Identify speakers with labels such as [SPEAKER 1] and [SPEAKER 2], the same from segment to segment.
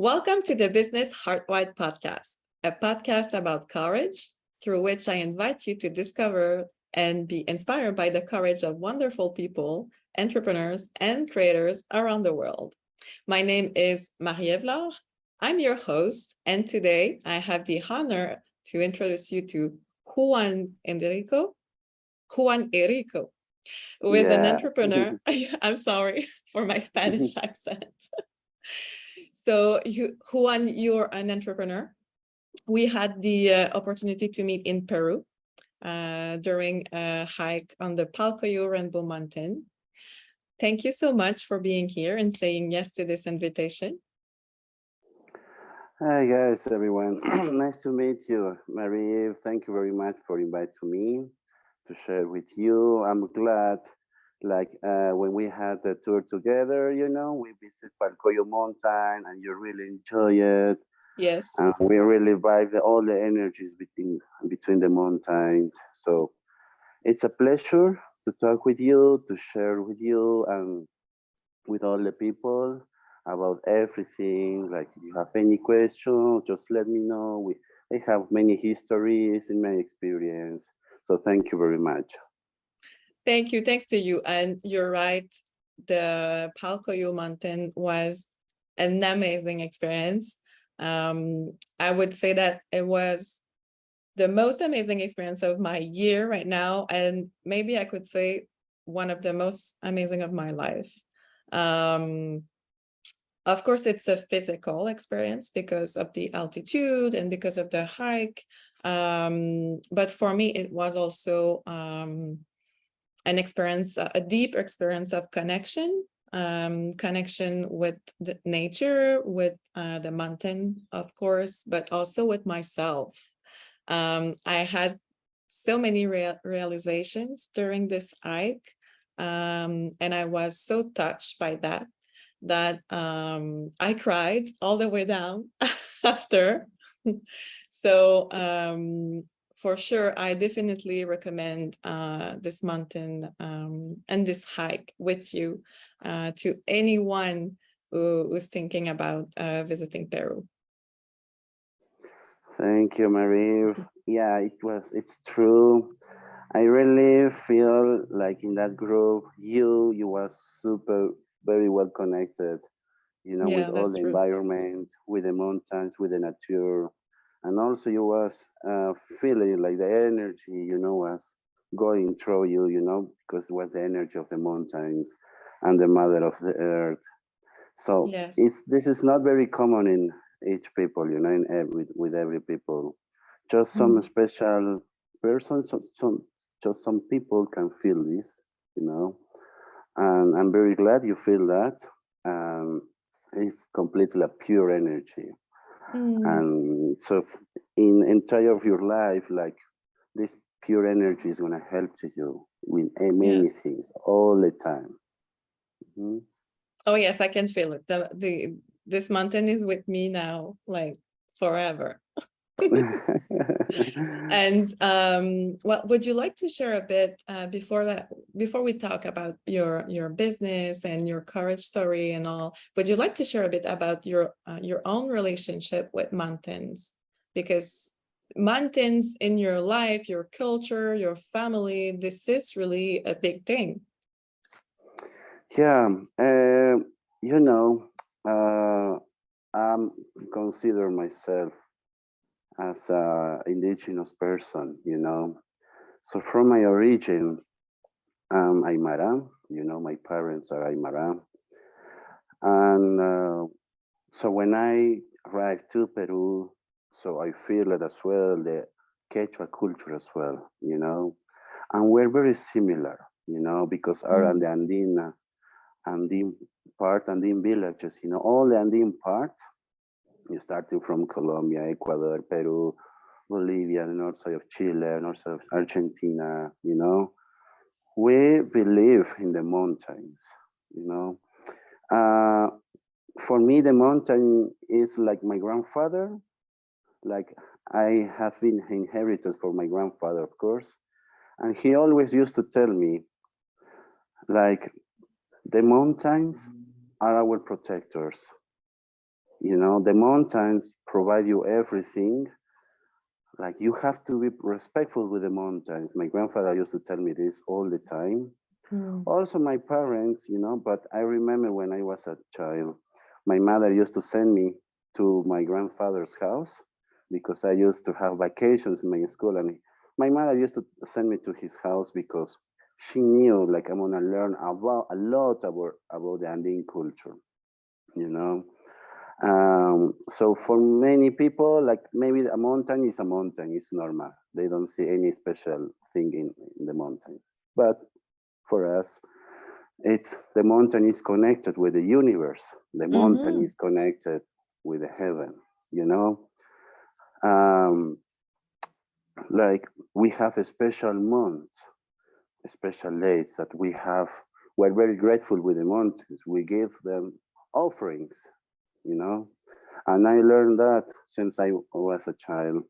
[SPEAKER 1] Welcome to the Business Heartwide podcast, a podcast about courage, through which I invite you to discover and be inspired by the courage of wonderful people, entrepreneurs, and creators around the world. My name is Marie-Ève. I'm your host, and today I have the honor to introduce you to Juan Eriko, who is an entrepreneur. I'm sorry for my Spanish accent. So Juan, you're an entrepreneur. We had the opportunity to meet in Peru during a hike on the Palcoyo Rainbow Mountain. Thank you so much for being here and saying yes to this invitation.
[SPEAKER 2] Hi guys, everyone. Nice to meet you, Marie-Ève. Thank you very much for inviting me to share with you. I'm glad, when we had the tour together, we visit Palcoyo Mountain and you really enjoy it.
[SPEAKER 1] Yes.
[SPEAKER 2] And we really vibe all the energies between the mountains. So it's a pleasure to talk with you, to share with you and with all the people about everything. Like if you have any questions, just let me know. I have many histories in my experience. So thank you very much.
[SPEAKER 1] Thank you. Thanks to you. And you're right. The Palcoyo Mountain was an amazing experience. I would say that it was the most amazing experience of my year right now. And maybe I could say one of the most amazing of my life. Of course, it's a physical experience because of the altitude and because of the hike. But for me, it was also an experience, a deep experience of connection with the nature, with the mountain, of course, but also with myself. I had so many realizations during this hike, and I was so touched by that I cried all the way down after. So for sure, I definitely recommend this mountain and this hike with you to anyone who's thinking about visiting Peru.
[SPEAKER 2] Thank you, Marie. Yeah, it's true. I really feel like in that group, you was very well connected, with all the environment, with the mountains, with the nature. And also you was feeling like the energy, was going through you, because it was the energy of the mountains and the mother of the earth. So
[SPEAKER 1] yes.
[SPEAKER 2] This is not very common in each people, with every people. Just some special persons, just some people can feel this, and I'm very glad you feel that. It's completely a pure energy. And so in entire of your life, like this pure energy is going to help to you with many things all the time.
[SPEAKER 1] Oh yes, I can feel it. This mountain is with me now, like forever. And would you like to share a bit before we talk about your business and your courage story and all? Would you like to share a bit about your own relationship with mountains? Because mountains in your life, your culture, your family, this is really a big thing.
[SPEAKER 2] Yeah, I consider myself as an indigenous person, So from my origin, I'm Aymara, my parents are Aymara. And so when I arrived to Peru, so I feel it as well, the Quechua culture as well, And we're very similar, because our the Andine part, Andine villages, all the Andine part, starting from Colombia, Ecuador, Peru, Bolivia, the north side of Chile, north side of Argentina, we believe in the mountains, For me, the mountain is like my grandfather. Like I have been inherited from my grandfather, of course. And he always used to tell me, like, the mountains are our protectors. You know, the mountains provide you everything. Like, you have to be respectful with the mountains. My grandfather used to tell me this all the time.
[SPEAKER 1] Mm.
[SPEAKER 2] Also my parents, you know, but I remember when I was a child, my mother used to send me to my grandfather's house because I used to have vacations in my school, and my mother used to send me to his house because she knew, like, I'm gonna learn about a lot about the Andean culture, you know. So for many people, like, maybe a mountain is a mountain, it's normal. They don't see any special thing in the mountains. But for us, it's the mountain is connected with the universe. The mountain
[SPEAKER 1] Mm-hmm.
[SPEAKER 2] is connected with the heaven, you know. Um, like, we have a special months, special days that we have. We're very grateful with the mountains. We give them offerings, you know. And I learned that since I was a child.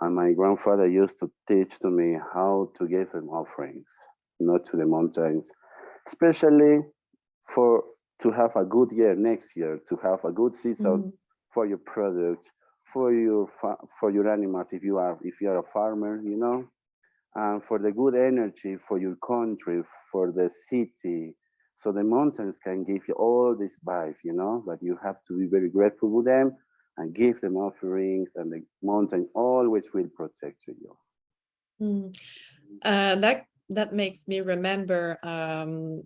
[SPEAKER 2] And my grandfather used to teach to me how to give them offerings, not to the mountains, especially for to have a good year next year, to have a good season
[SPEAKER 1] Mm-hmm.
[SPEAKER 2] for your products, for your animals if you are a farmer, you know, and for the good energy for your country, for the city. So the mountains can give you all this vibe, you know, but you have to be very grateful with them and give them offerings, and the mountain always will protect you.
[SPEAKER 1] Mm. That makes me remember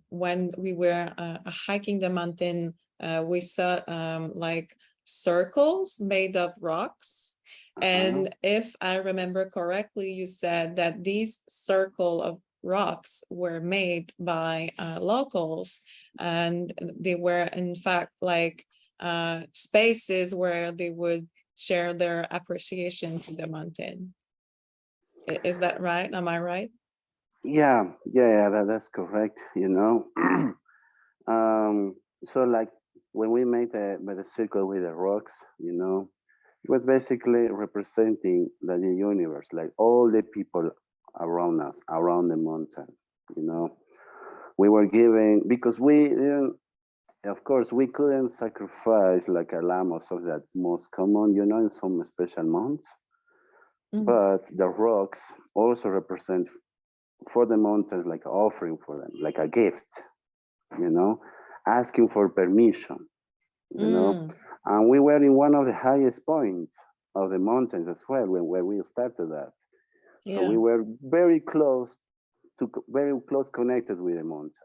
[SPEAKER 1] when we were hiking the mountain, we saw like circles made of rocks.
[SPEAKER 2] Uh-huh.
[SPEAKER 1] And if I remember correctly, you said that these circle of rocks were made by locals, and they were in fact like spaces where they would share their appreciation to the mountain. Is that right? Am I right?
[SPEAKER 2] Yeah, that's correct, you know. um, so, like, when we made the circle with the rocks, you know, it was basically representing the universe, like all the people around us, around the mountain, you know. We were giving, because we didn't, of course, we couldn't sacrifice like a lamb or something that's most common, you know, in some special months.
[SPEAKER 1] Mm.
[SPEAKER 2] But the rocks also represent for the mountains like an offering for them, like a gift, you know, asking for permission, you know.
[SPEAKER 1] Mm.
[SPEAKER 2] And we were in one of the highest points of the mountains as well where we started that. So we
[SPEAKER 1] Yeah.
[SPEAKER 2] were very close connected with the mountains.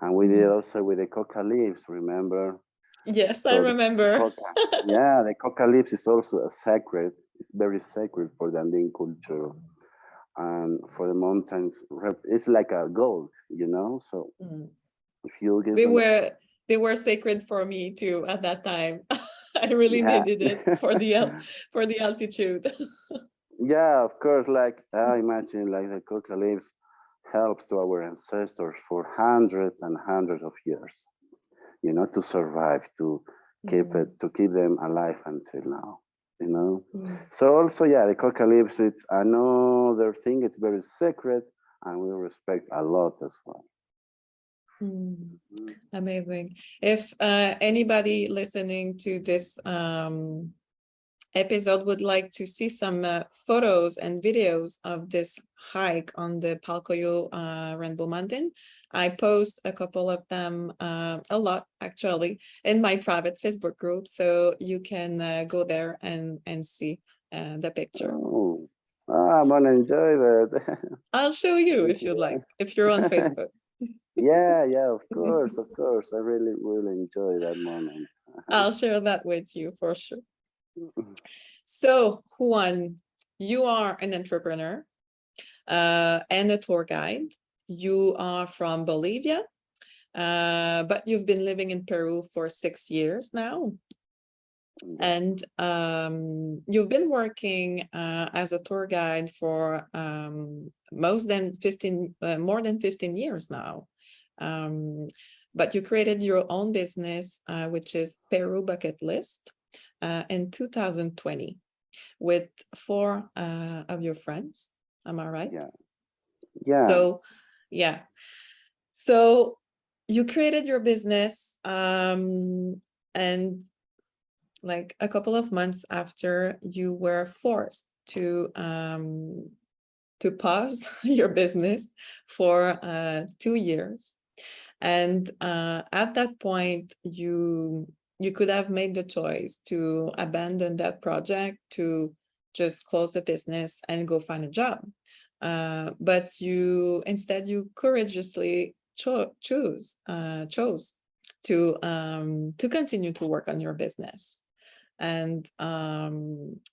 [SPEAKER 2] And we did
[SPEAKER 1] Mm.
[SPEAKER 2] also with the coca leaves, remember?
[SPEAKER 1] Yes, I
[SPEAKER 2] So the
[SPEAKER 1] remember.
[SPEAKER 2] coca, yeah, the coca leaves is also a sacred. It's very sacred for the Andean culture and for the mountains. It's like a gold, you know. So
[SPEAKER 1] Mm.
[SPEAKER 2] if you give
[SPEAKER 1] They
[SPEAKER 2] them,
[SPEAKER 1] were they were sacred for me too at that time. I really
[SPEAKER 2] yeah,
[SPEAKER 1] needed it for the altitude.
[SPEAKER 2] yeah, of course. Like, I imagine, like, the coca leaves helps to our ancestors for hundreds and hundreds of years, you know, to survive, to
[SPEAKER 1] Mm.
[SPEAKER 2] to keep them alive until now, you know.
[SPEAKER 1] Mm.
[SPEAKER 2] So also, yeah, the coca leaves, it's another thing. It's very sacred, and we respect a lot as well.
[SPEAKER 1] Mm. Amazing. If anybody listening to this episode would like to see some photos and videos of this hike on the Palcoyo Rainbow Mountain, I post a couple of them, a lot actually, in my private Facebook group. So you can go there and see the picture.
[SPEAKER 2] Oh, I'm gonna enjoy that.
[SPEAKER 1] I'll show you if you'd like, if you're on Facebook.
[SPEAKER 2] Yeah, of course, of course. I really will enjoy that moment.
[SPEAKER 1] I'll share that with you for sure. So, Juan, you are an entrepreneur and a tour guide. You are from Bolivia, but you've been living in Peru for 6 years now.
[SPEAKER 2] Yeah.
[SPEAKER 1] And you've been working as a tour guide for more than 15 years now. But you created your own business, which is Peru Bucket List, in 2020 with four of your friends. Am I right?
[SPEAKER 2] Yeah, yeah,
[SPEAKER 1] So, yeah. So you created your business, and like a couple of months after you were forced to pause your business for 2 years. And at that point, you could have made the choice to abandon that project, to just close the business and go find a job. But instead you courageously chose to continue to work on your business. And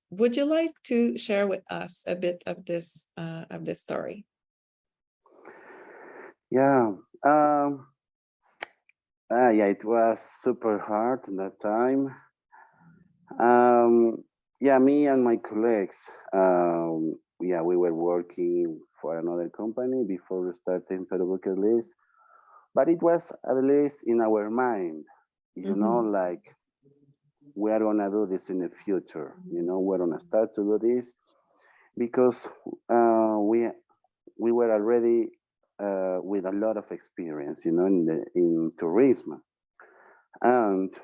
[SPEAKER 1] would you like to share with us a bit of this story?
[SPEAKER 2] Yeah. Yeah, it was super hard at that time. Yeah, me and my colleagues, yeah, we were working for another company before we started Peru Bucket List, but it was at least in our mind, you know, like we are gonna do this in the future, you know, we're gonna start to do this because we were already with a lot of experience, you know, in tourism. And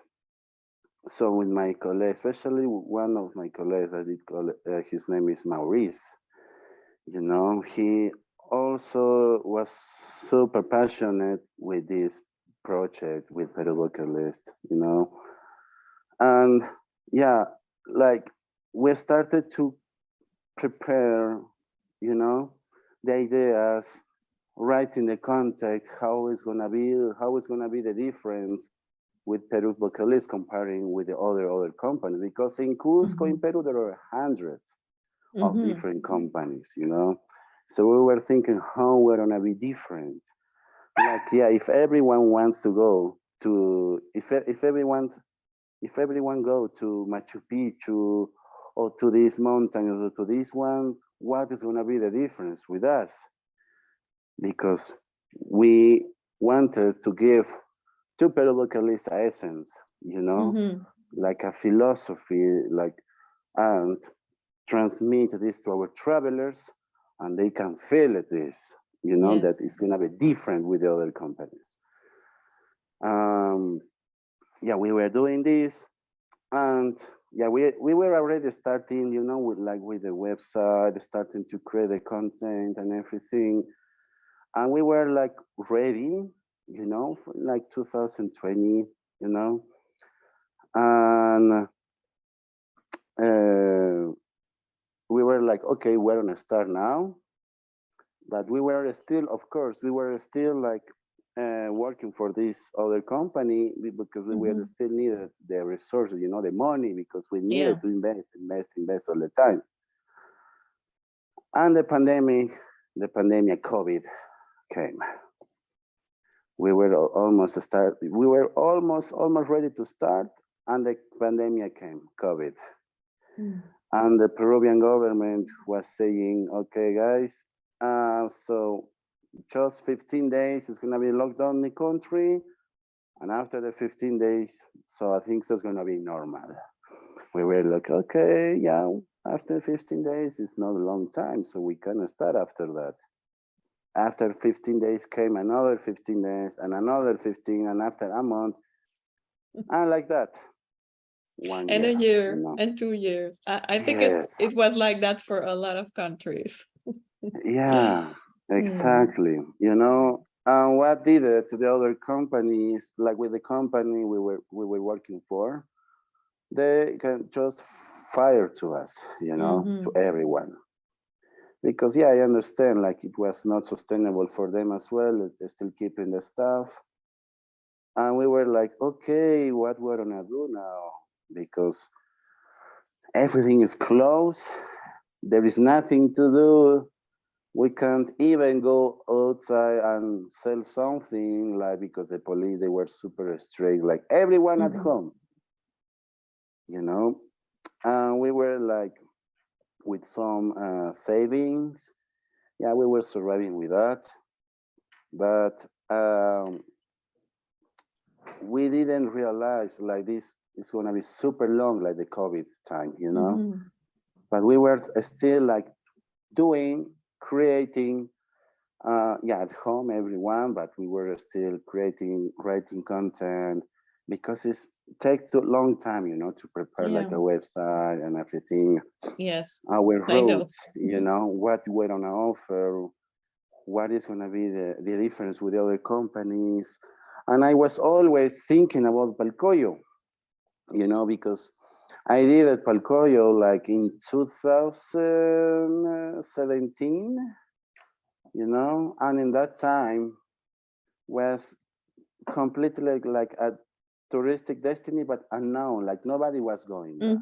[SPEAKER 2] so with my colleague, especially one of my colleagues, I did call his name is Maurice. You know, he also was super passionate with this project with Peru Bucket List, you know. And yeah, like we started to prepare, you know, the ideas, writing the context, how it's gonna be the difference with Peru Bucket List comparing with the other companies. Because in Cusco, in Peru, there are hundreds of different companies, you know. So we were thinking how we're gonna be different. Like, yeah, if everyone wants to go to, if everyone go to Machu Picchu or to this mountain or to this one, what is gonna be the difference with us? Because we wanted to give to Peru Bucket List a essence, you know, like a philosophy, like, and transmit this to our travelers, and they can feel it, this, you know,
[SPEAKER 1] Yes.
[SPEAKER 2] that it's gonna be different with the other companies. Yeah, we were doing this, and yeah, we were already starting, you know, with the website, starting to create the content and everything, and we were like ready, you know, for like 2020, you know, and we were like, okay, we're gonna start now. But we were still, of course, we were still like working for this other company because we were still needed the resources, you know, the money, because we needed to invest all the time. And the pandemic, COVID came. We were almost ready to start, and the pandemic came, COVID. And the Peruvian government was saying, okay, guys, so just 15 days is going to be lockdown in the country. And after the 15 days, so I think it's going to be normal. We were like, okay, yeah, after 15 days, it's not a long time. So we can start after that. After 15 days came another 15 days and another 15, and after a month, and like that. 1
[SPEAKER 1] And
[SPEAKER 2] year,
[SPEAKER 1] a year,
[SPEAKER 2] you know?
[SPEAKER 1] and 2 years. I think
[SPEAKER 2] Yes.
[SPEAKER 1] it was like that for a lot of countries.
[SPEAKER 2] Yeah, exactly. You know, and what did it to the other companies, like with the company we were working for, they can just fire to us, you know, to everyone. Because yeah, I understand, like it was not sustainable for them as well. They're still keeping the staff. And we were like, okay, what we're gonna do now? Because everything is closed. There is nothing to do. We can't even go outside and sell something, like, because the police, they were super strict, like everyone at home, you know. And we were like with some savings. Yeah, we were surviving with that. But we didn't realize like this is gonna be super long, like the COVID time, you know. But we were still like doing, creating, yeah, at home, everyone, but we were still creating, writing content, because takes a long time, you know, to prepare like a website and everything.
[SPEAKER 1] Yes,
[SPEAKER 2] Our
[SPEAKER 1] I know.
[SPEAKER 2] roads, you know, what we're gonna offer, what is gonna be the difference with the other companies. And I was always thinking about Palcoyo, you know, because I did at Palcoyo like in 2017, you know, and in that time was completely like a touristic destiny, but unknown, like nobody was going there.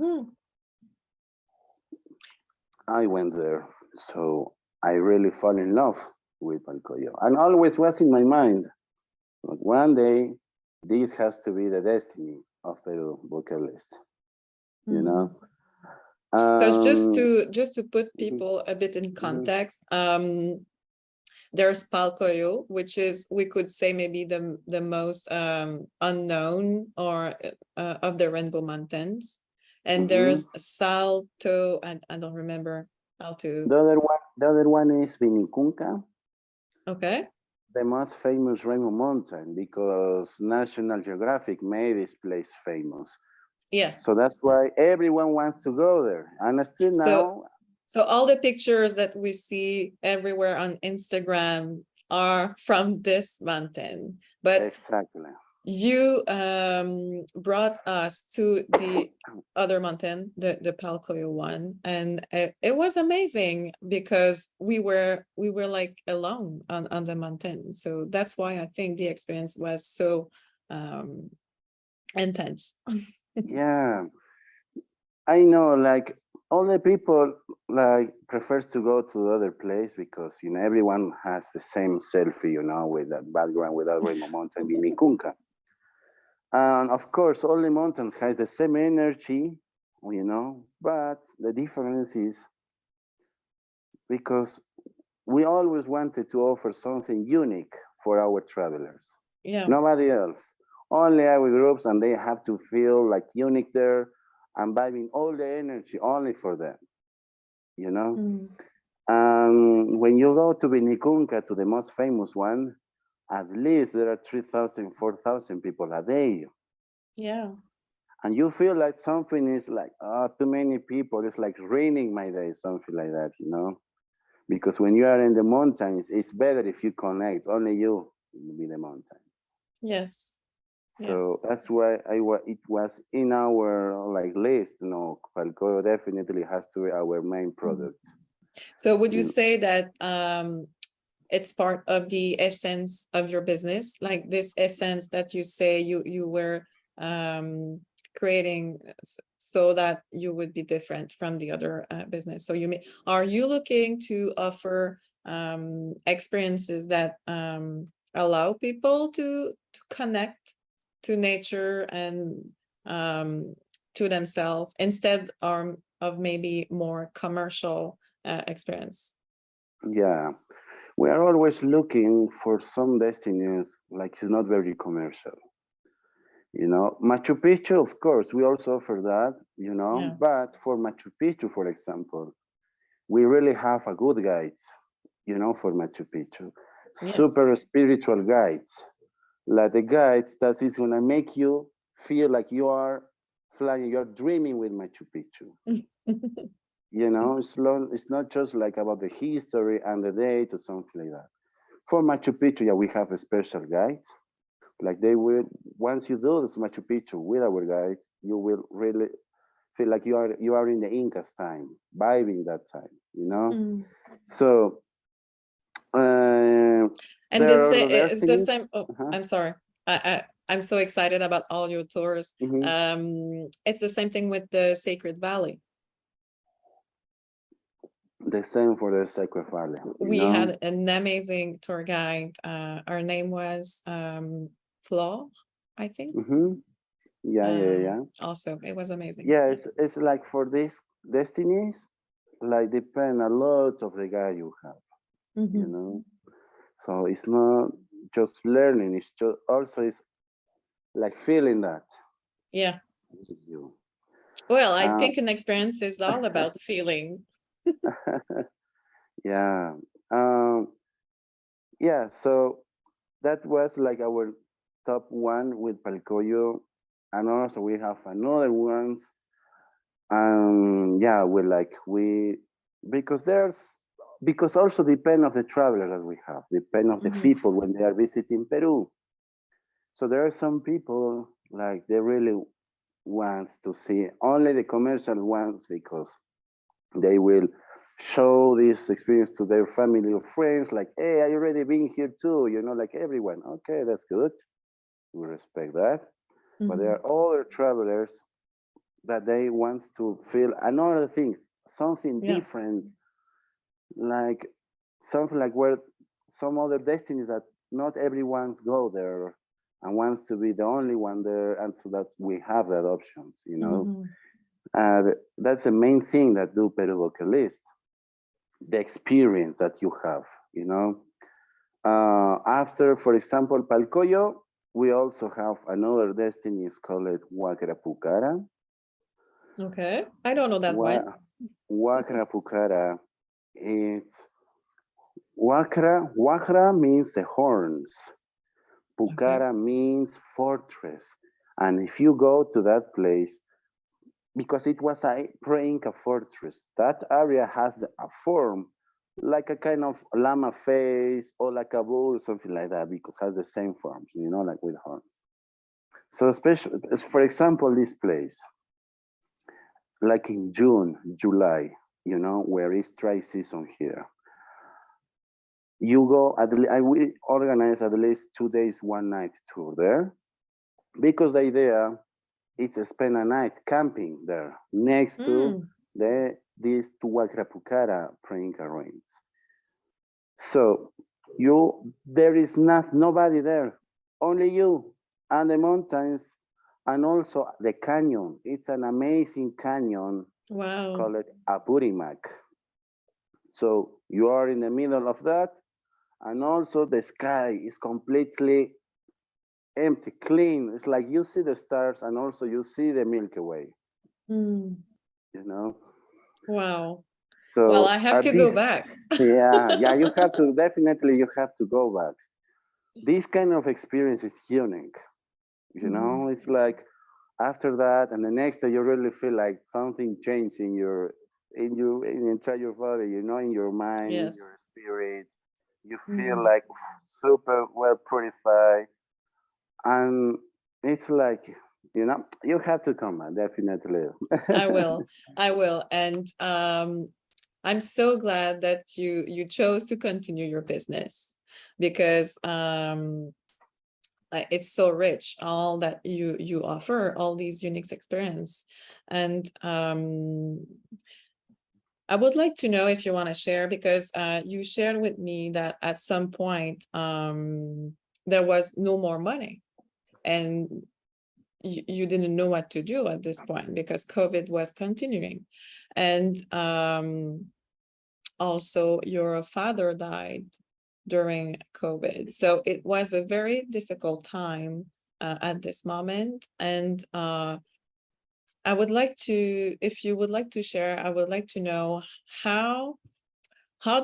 [SPEAKER 2] I went there, so I really fell in love with Palcoyo, and always was in my mind, like one day, this has to be the destiny of Peru bucket list, you know.
[SPEAKER 1] Because just to put
[SPEAKER 2] Mhm,
[SPEAKER 1] people a bit in
[SPEAKER 2] mhm,
[SPEAKER 1] context, there's Palcoyo, which is, we could say, maybe the most unknown or of the Rainbow Mountains, and
[SPEAKER 2] mhm.
[SPEAKER 1] there's Salto, and I don't remember how to.
[SPEAKER 2] The other one is Vinicunca,
[SPEAKER 1] Okay.
[SPEAKER 2] the most famous rainbow mountain, because National Geographic made this place famous.
[SPEAKER 1] Yeah.
[SPEAKER 2] So that's why everyone wants to go there. And still
[SPEAKER 1] So
[SPEAKER 2] now,
[SPEAKER 1] all the pictures that we see everywhere on Instagram are from this mountain, but
[SPEAKER 2] exactly.
[SPEAKER 1] you brought us to the other mountain, the Palcoyo one, and it was amazing because we were like alone on the mountain. So that's why I think the experience was so intense.
[SPEAKER 2] Yeah, I know, like all the people like prefers to go to the other place because you know everyone has the same selfie, you know, with that background with that rainbow mountain Vinicunca. And of course, all the mountains has the same energy, you know, but the difference is because we always wanted to offer something unique for our travelers.
[SPEAKER 1] Yeah.
[SPEAKER 2] Nobody else. Only our groups, and they have to feel like unique there and vibing all the energy only for them, you know? And when you go to Vinicunca, to the most famous one, at least there are 3,000, 4,000 people a day.
[SPEAKER 1] Yeah.
[SPEAKER 2] And you feel like something is like, oh, too many people. It's like raining my day, something like that, you know? Because when you are in the mountains, it's better if you connect, only you with the mountains.
[SPEAKER 1] Yes.
[SPEAKER 2] So
[SPEAKER 1] Yes.
[SPEAKER 2] that's why it was in our like list. You know, Falcao definitely has to be our main product.
[SPEAKER 1] So would you
[SPEAKER 2] You
[SPEAKER 1] say that it's part of the essence of your business, like this essence that you say you were creating so that you would be different from the other business? So are you looking to offer experiences that allow people to connect to nature and to themselves instead of maybe more commercial experience?
[SPEAKER 2] yeah, we are always looking for some destinies like it's not very commercial. You know, Machu Picchu, of course, we also offer that. You know,
[SPEAKER 1] Yeah.
[SPEAKER 2] but for Machu Picchu, for example, we really have a good guides. You know, for Machu Picchu,
[SPEAKER 1] Yes.
[SPEAKER 2] super spiritual guides, like the guides that is gonna make you feel like you are flying, you're dreaming with Machu Picchu. You know, it's not just like about the history and the date or something like that. For Machu Picchu, yeah, we have a special guides. Like they will, once you do this Machu Picchu with our guides, you will really feel like you are in the Incas time, vibing that time, you know? So
[SPEAKER 1] And this
[SPEAKER 2] there are
[SPEAKER 1] is the
[SPEAKER 2] things.
[SPEAKER 1] same. Oh,
[SPEAKER 2] Uh-huh.
[SPEAKER 1] I'm sorry. I'm so excited about all your tours.
[SPEAKER 2] Mhm.
[SPEAKER 1] It's the same thing with the Sacred Valley.
[SPEAKER 2] The same for the Sacred Valley, you
[SPEAKER 1] We
[SPEAKER 2] know?
[SPEAKER 1] had an amazing tour guide. Our name was Flo, I think.
[SPEAKER 2] Hmm. Yeah.
[SPEAKER 1] Also, it was amazing.
[SPEAKER 2] Yeah, it's like for these destinies, like depend a lot of the guy you have, you know? So it's not just learning, it's just also it's like feeling that
[SPEAKER 1] Yeah.
[SPEAKER 2] with you.
[SPEAKER 1] Well, I
[SPEAKER 2] Um,
[SPEAKER 1] think an experience is all about feeling.
[SPEAKER 2] yeah. Um, yeah, so that was like our top one with Palcoyo. and also we have another ones. Yeah, because also depend of the traveler that we have, depend of the people when they are visiting Peru. So there are some people like they really want to see only the commercial ones because they will show this experience to their family or friends, like, hey, I already been here too, like everyone. Okay, that's good. We respect that. But there are other travelers that they want to feel another things, something different, like something like where some other destinies that not everyone go there and wants to be the only one there, and so that we have that options, and that's the main thing that do Peru Bucket List, the experience that you have, after, for example, Palcoyo, we also have another destiny, is called Huacrapucara.
[SPEAKER 1] Okay, I don't know that one.
[SPEAKER 2] Huacrapucara, it's Huacra means the horns. Pucara means fortress. And if you go to that place, because it was a pre-Inca fortress, that area has a form like a kind of llama face or like a bull, something like that, because it has the same forms, like with horns. So especially, for example, this place, like in June, July, where it's dry season here, you go I will organize at least 2 days, 1 night tour there, because the idea is to spend a night camping there next to these Huacrapucara pre-Inca ruins. So there is nobody there, only you and the mountains, and also the canyon. It's an amazing canyon.
[SPEAKER 1] Wow.
[SPEAKER 2] Called Apurimac. So you are in the middle of that, and also the sky is completely empty, clean. It's like you see the stars, and also you see the Milky Way.
[SPEAKER 1] Wow.
[SPEAKER 2] So
[SPEAKER 1] well, I have to go back.
[SPEAKER 2] yeah, you have to, definitely you have to go back. This kind of experience is unique. It's like after that and the next day you really feel like something changed in your entire body, in your mind, in your spirit. You feel like super well purified, and it's like, you have to come, definitely.
[SPEAKER 1] I will. And I'm so glad that you chose to continue your business, because it's so rich, all that you offer, all these unique experience. And I would like to know if you want to share, because you shared with me that at some point there was no more money, and you didn't know what to do at this point because COVID was continuing. And also your father died during COVID. So it was a very difficult time at this moment. And I would like to, if you would like to share, I would like to know how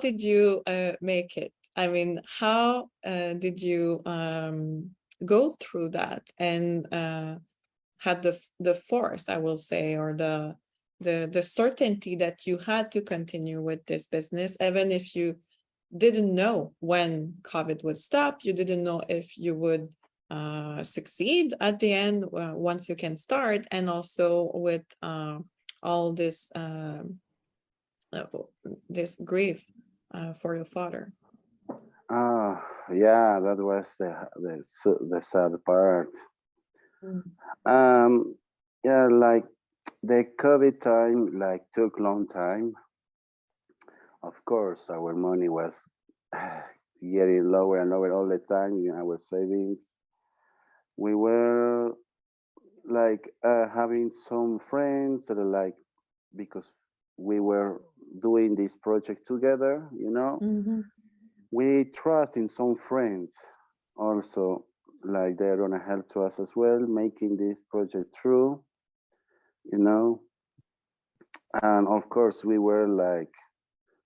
[SPEAKER 1] did you make it? I mean, how did you go through that and had the force, I will say, or the certainty that you had to continue with this business, even if you didn't know when COVID would stop, you didn't know if you would succeed at the end once you can start, and also with all this this grief for your father.
[SPEAKER 2] Yeah, that was the sad part. Yeah, like the COVID time, like took long time. Of course, our money was getting lower and lower all the time in our savings. We were like having some friends that are like, because we were doing this project together, we trust in some friends also, like they're gonna help to us as well, making this project through, and of course we were like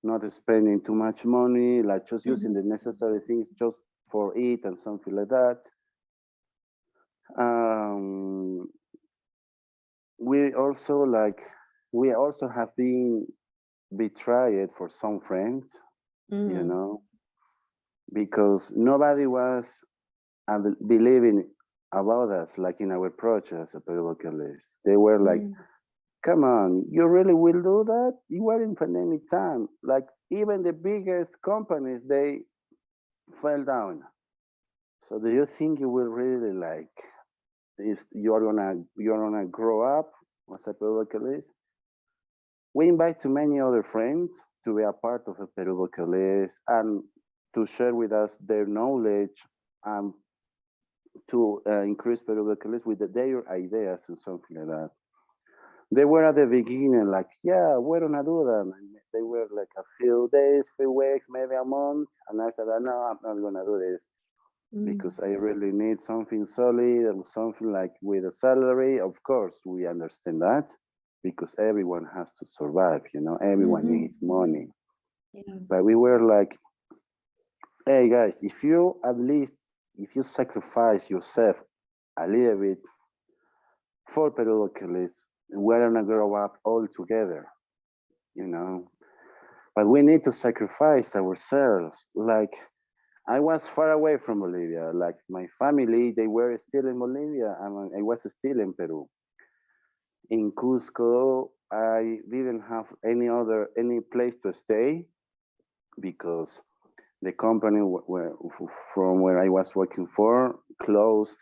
[SPEAKER 2] not spending too much money, like just using the necessary things just for it and something like that. we also like, we also have been betrayed for some friends, you
[SPEAKER 1] Mm,
[SPEAKER 2] know, because nobody was believing about us, like in our project as a list. They were like,
[SPEAKER 1] mm,
[SPEAKER 2] come on, you really will do that? You are in pandemic time. Like even the biggest companies, they fell down. So do you think you will really like, is you're gonna grow up as a list? We invite too many other friends to be a part of a Peru list and to share with us their knowledge and to increase Peru list with their ideas and something like that. They were at the beginning like, yeah, we're gonna do that. And they were like a few days, few weeks, maybe a month, and after that, no, I'm not gonna do this
[SPEAKER 1] mm,
[SPEAKER 2] because I really need something solid and something like with a salary. Of course, we understand that because everyone has to survive, everyone
[SPEAKER 1] mhm.
[SPEAKER 2] needs money.
[SPEAKER 1] Yeah.
[SPEAKER 2] But we were like, hey guys, if you at least if you sacrifice yourself a little bit for Peruvians, we're gonna grow up all together, you know. But we need to sacrifice ourselves. Like I was far away from Bolivia. Like my family, they were still in Bolivia, and I was still in Peru. In Cusco, I didn't have any place to stay because the company from where I was working for closed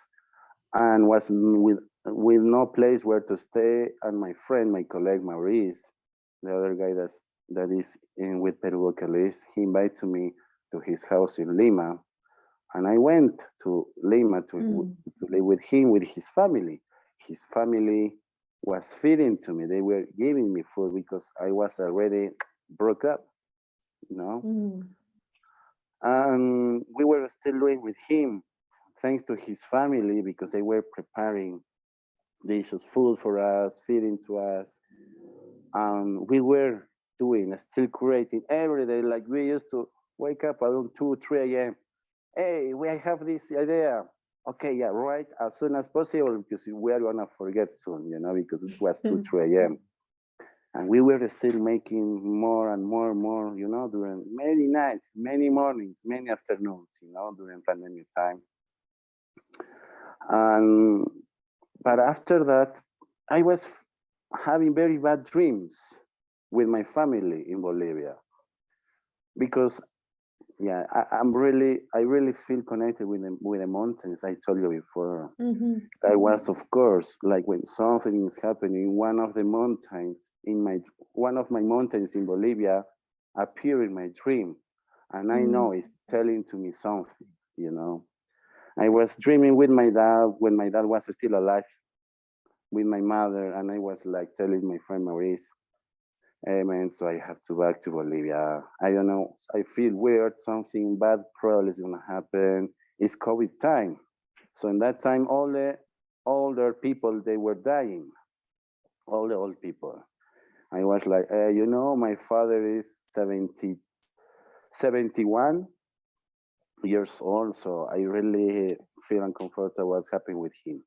[SPEAKER 2] and was with no place where to stay. And my friend, my colleague Maurice, the other guy that is in with Peru Vocalist, he invited me to his house in Lima, and I went to Lima
[SPEAKER 1] Mm,
[SPEAKER 2] to live with him with his family. His family was feeding to me. They were giving me food because I was already broke up, you know.
[SPEAKER 1] mm,
[SPEAKER 2] And we were still living with him thanks to his family because they were preparing delicious food for us, feeding to us. And we were still creating every day. Like we used to wake up around 2, 3 a.m. Hey, we have this idea. Okay, yeah, right, as soon as possible because we are gonna forget soon, because it was 2, 3 a.m. And we were still making more and more and more, during many nights, many mornings, many afternoons, during pandemic time. And but after that, I was having very bad dreams with my family in Bolivia because yeah, I really feel connected with the mountains. I told you before.
[SPEAKER 1] mhm,
[SPEAKER 2] I was, of course, like when something is happening, one of my mountains in Bolivia appear in my dream, and I know
[SPEAKER 1] mm,
[SPEAKER 2] it's telling to me something. You know, I was dreaming with my dad when my dad was still alive, with my mother, and I was like telling my friend Maurice, "Hey man, so I have to back to Bolivia. I don't know. I feel weird. Something bad probably is gonna happen. It's COVID time." So in that time, all the older people they were dying, all the old people. I was like, my father is 71 years old, so I really feel uncomfortable what's happening with him.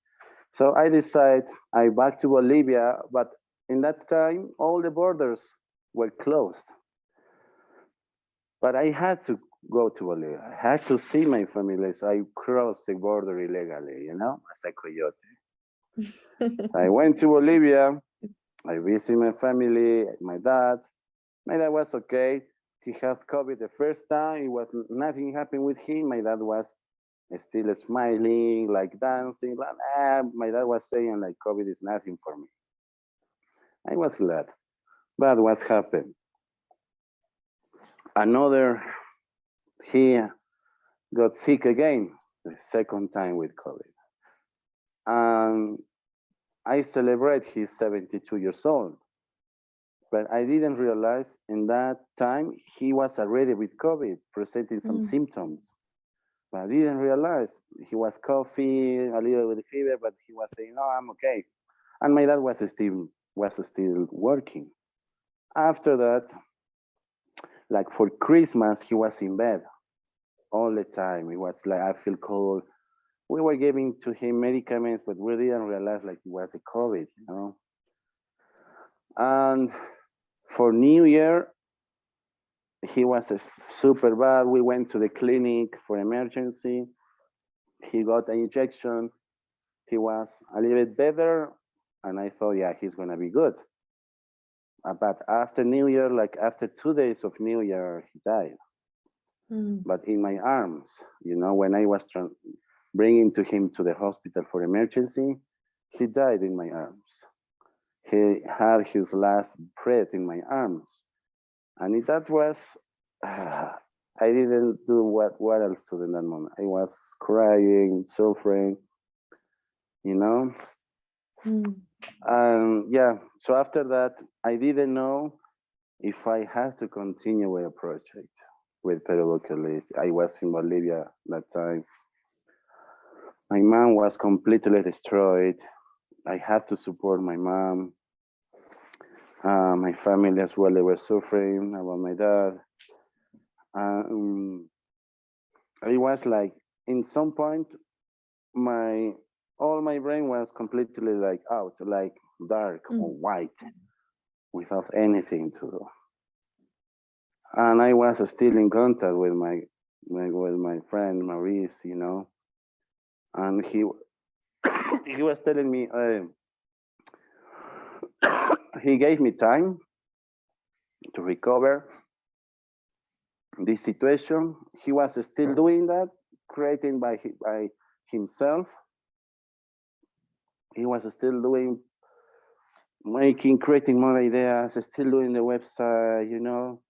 [SPEAKER 2] So I decide I back to Bolivia, but in that time, all the borders were closed. But I had to go to Bolivia. I had to see my family, so I crossed the border illegally, as a coyote. So I went to Bolivia. I visited my family, my dad. My dad was okay. He had COVID the first time. It was nothing happened with him. My dad was still smiling, like dancing. Like, my dad was saying like COVID is nothing for me. I was glad. But what happened? Another, he got sick again, the second time with COVID. And I celebrate his 72 years old. But I didn't realize in that time he was already with COVID, presenting some
[SPEAKER 1] mm,
[SPEAKER 2] symptoms. But I didn't realize he was coughing, a little with fever, but he was saying, "No, I'm okay." And my dad was still working. After that, like for Christmas, he was in bed all the time. He was like, "I feel cold." We were giving to him medicaments, but we didn't realize like it was the COVID. And for New Year, he was super bad. We went to the clinic for emergency. He got an injection. He was a little bit better. And I thought, yeah, he's going to be good. But after New Year, like after 2 days of New Year, he died. But in my arms, you know, when I was bringing him to the hospital for emergency, he died in my arms. He had his last breath in my arms. And that was, I didn't do what else to do in that moment. I was crying, suffering, you know? And yeah, so after that, I didn't know if I had to continue with a project with Peru Localist. I was in Bolivia that time. My mom was completely destroyed. I had to support my mom. My family as well, they were suffering about my dad. I was like, in some point, all my brain was completely like out, like dark or white, without anything to do. And I was still in contact with my friend Maurice, you know, and he he was telling me, he gave me time to recover this situation. He was still doing that, creating by himself. He was still creating more ideas, still doing the website, you know.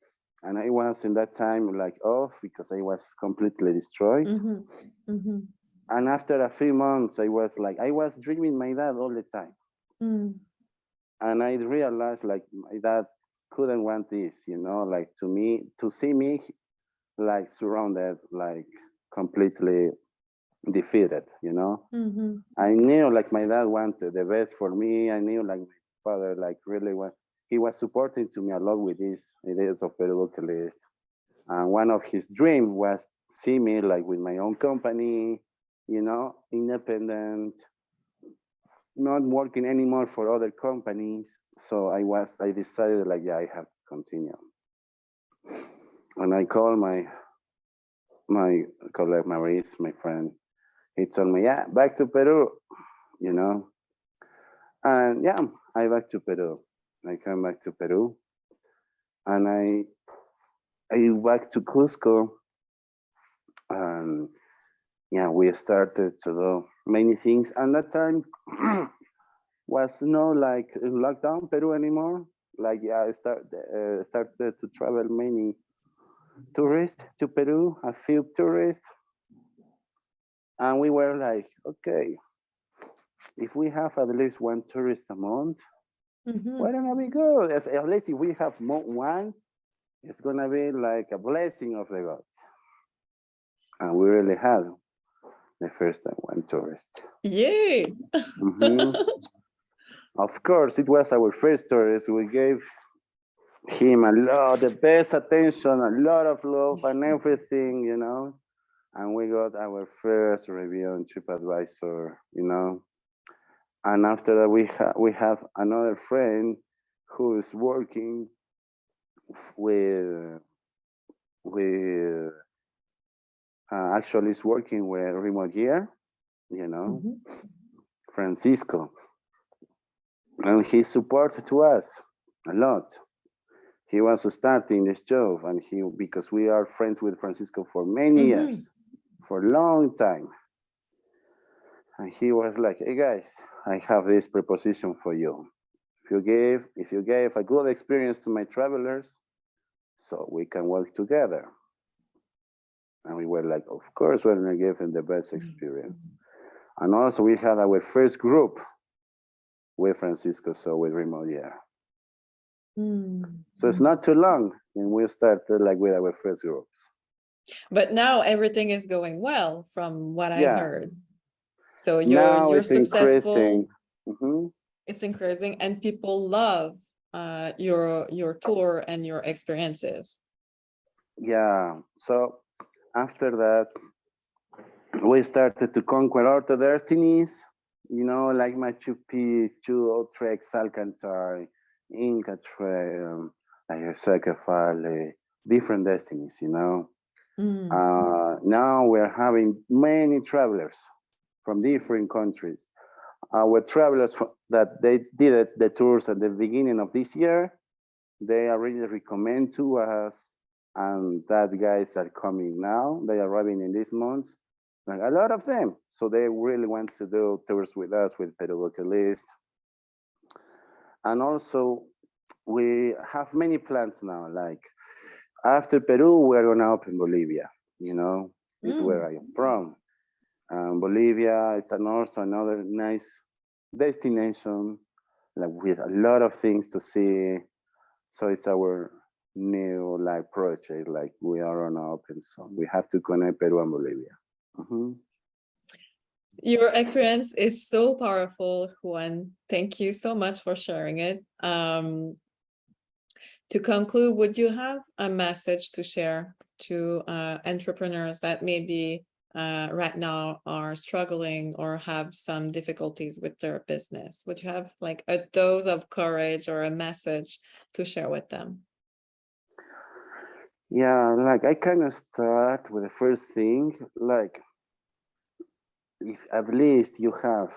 [SPEAKER 2] And I was in that time like off because I was completely destroyed. And after a few months, I was dreaming my dad all the time. And I realized like my dad couldn't want this, you know, like to see me like surrounded, like completely defeated, you know. I knew like my dad wanted the best for me. I knew like my father like really he was supporting to me a lot with these ideas of Peru Localist. And one of his dreams was see me like with my own company, you know, independent, not working anymore for other companies. So I decided like, yeah, I have to continue. And I called my colleague Maurice, my friend. He told me, yeah, back to Peru, you know. And yeah, I back to Peru. I come back to Peru. And I back to Cusco. And yeah, we started to do many things. And that time was no like lockdown Peru anymore. Like yeah, I started to travel many tourists to Peru, a few tourists. And we were like, okay, if we have at least one tourist a month, why don't we go? At least if we have one, it's gonna be like a blessing of the gods. And we really had the first time one tourist.
[SPEAKER 1] Yay!
[SPEAKER 2] Of course, it was our first tourist. We gave him the best attention, a lot of love and everything, you know. And we got our first review on TripAdvisor, you know. And after that, we have another friend who is working actually is working with remote gear, you know, Francisco. And he supported to us a lot. He was starting this job, and because we are friends with Francisco for many years, for a long time. And he was like, hey guys, I have this proposition for you. If you gave a good experience to my travelers, so we can work together. And we were like, of course, we're gonna give them the best experience. And also we had our first group with Francisco, so with remote gear. So it's not too long, and we started like with our first groups.
[SPEAKER 1] But now everything is going well, from what I heard. So you're successful.
[SPEAKER 2] Increasing.
[SPEAKER 1] It's increasing, and people love your tour and your experiences.
[SPEAKER 2] Yeah. So after that, we started to conquer other destinies, you know, like Machu Picchu, Utrecht, Alcantara, Inca Trail, like Sakafale, different destinies, you know.
[SPEAKER 1] Mm.
[SPEAKER 2] Now we're having many travelers from different countries. Our travelers that they did it, the tours at the beginning of this year, they already recommend to us, and that guys are coming now. They are arriving in this month, like a lot of them. So they really want to do tours with us with Peru Bucket List. And also, we have many plans now. Like after Peru, we're gonna open Bolivia. You know, is where I am from. Bolivia, it's also another nice destination, like with a lot of things to see. So it's our new like project, like we are on open. So we have to connect Peru and Bolivia. Mhm.
[SPEAKER 1] Your experience is so powerful, Juan. Thank you so much for sharing it. To conclude, would you have a message to share to entrepreneurs that maybe right now are struggling or have some difficulties with their business? Would you have like a dose of courage or a message to share with them?
[SPEAKER 2] Yeah, like I kind of start with the first thing, like if at least you have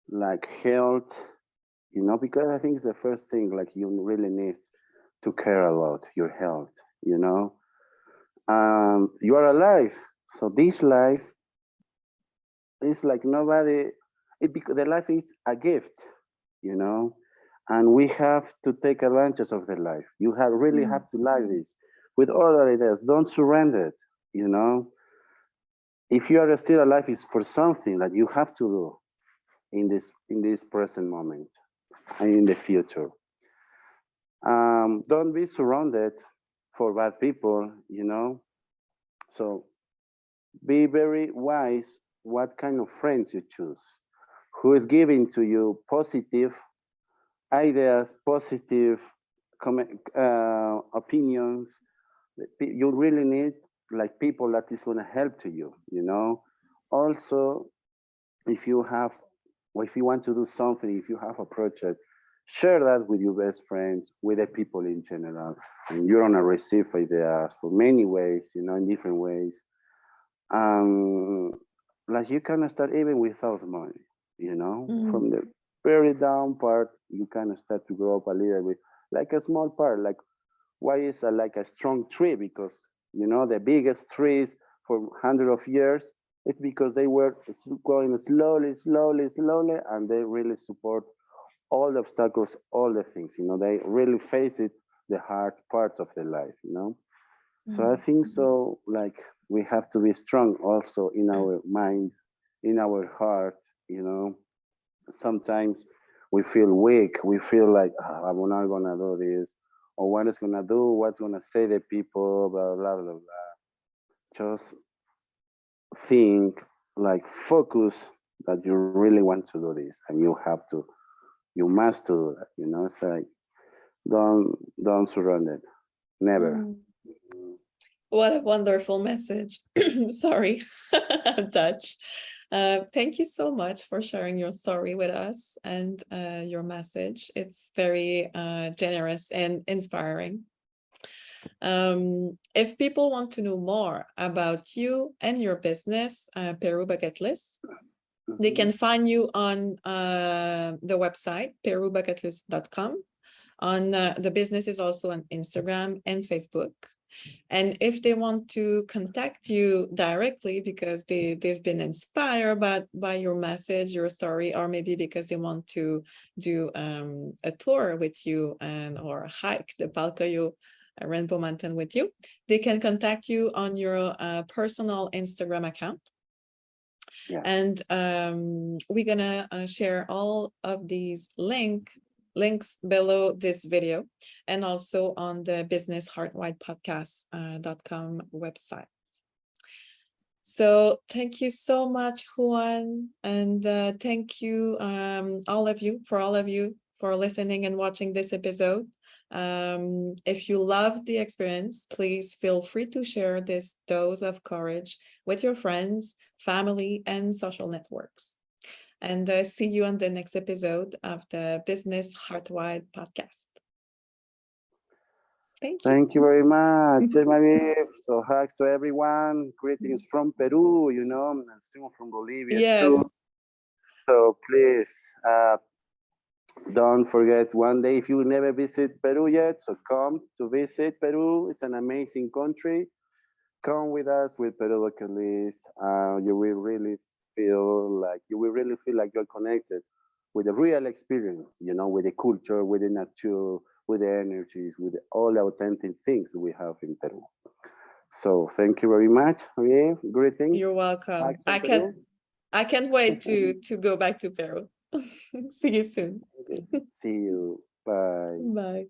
[SPEAKER 2] like health, you know, because I think it's the first thing, like you really need to care about your health, you know. You are alive, so this life is like nobody. It because the life is a gift, you know, and we have to take advantage of the life. You have really
[SPEAKER 1] Mm.
[SPEAKER 2] have to live this with all that it is. Don't surrender it, you know. If you are still alive, it's for something that you have to do in this present moment and in the future. Don't be surrounded for bad people, you know. So be very wise what kind of friends you choose. Who is giving to you positive ideas, positive opinions. You really need like people that is going to help to you, you know. Also, if you have, or if you want to do something, if you have a project, share that with your best friends, with the people in general. And you're gonna receive ideas for many ways, you know, in different ways. Um, like you can start even without money, you know,
[SPEAKER 1] Mm.
[SPEAKER 2] from the very down part, you can start to grow up a little bit, like a small part. Like why is like a strong tree? Because you know the biggest trees for hundreds of years, it's because they were going slowly, slowly, slowly, and they really support all the obstacles, all the things. You know, they really face it, the hard parts of their life. You know, so I
[SPEAKER 1] Mm.
[SPEAKER 2] think so. Like we have to be strong also in our mind, in our heart. You know, sometimes we feel weak. We feel like I'm not gonna do this, or what is gonna do, what's gonna say the people, blah blah blah blah. Just think, like focus that you really want to do this, and you have to, you must do that. You know, it's like don't surrender, never.
[SPEAKER 1] Mm. What a wonderful message. Sorry, I'm touched. Thank you so much for sharing your story with us and your message. It's very generous and inspiring. If people want to know more about you and your business, Peru Bucket List, they
[SPEAKER 2] Mhm.
[SPEAKER 1] can find you on the website, perubucketlist.com. The business is also on Instagram and Facebook. And if they want to contact you directly because they've been inspired by your message, your story, or maybe because they want to do a tour with you and or hike the Palcayo Rainbow Mountain with you, they can contact you on your personal Instagram account.
[SPEAKER 2] Yeah.
[SPEAKER 1] And we're gonna share all of these links below this video and also on the Business Heartwide Podcast.com website. So thank you so much, Juan, and thank you all of you for listening and watching this episode. If you loved the experience, please feel free to share this dose of courage with your friends, family, and social networks. and see you on the next episode of the Business Heartwide podcast. Thank you.
[SPEAKER 2] Thank you very much, Marie-Ève. So hugs to everyone. Greetings from Peru, you know, and soon from Bolivia
[SPEAKER 1] Yes.
[SPEAKER 2] too. So please, don't forget one day, if you never visit Peru yet, so come to visit Peru. It's an amazing country. Come with us with Peru Bucket List. You will really feel like you're connected with the real experience, you know, with the culture, with the nature, with the energies, with all the authentic things we have in Peru. So thank you very much. Marie-Ève. Greetings.
[SPEAKER 1] You're welcome. I can't wait to go back to Peru. See you soon.
[SPEAKER 2] See you. Bye.
[SPEAKER 1] Bye.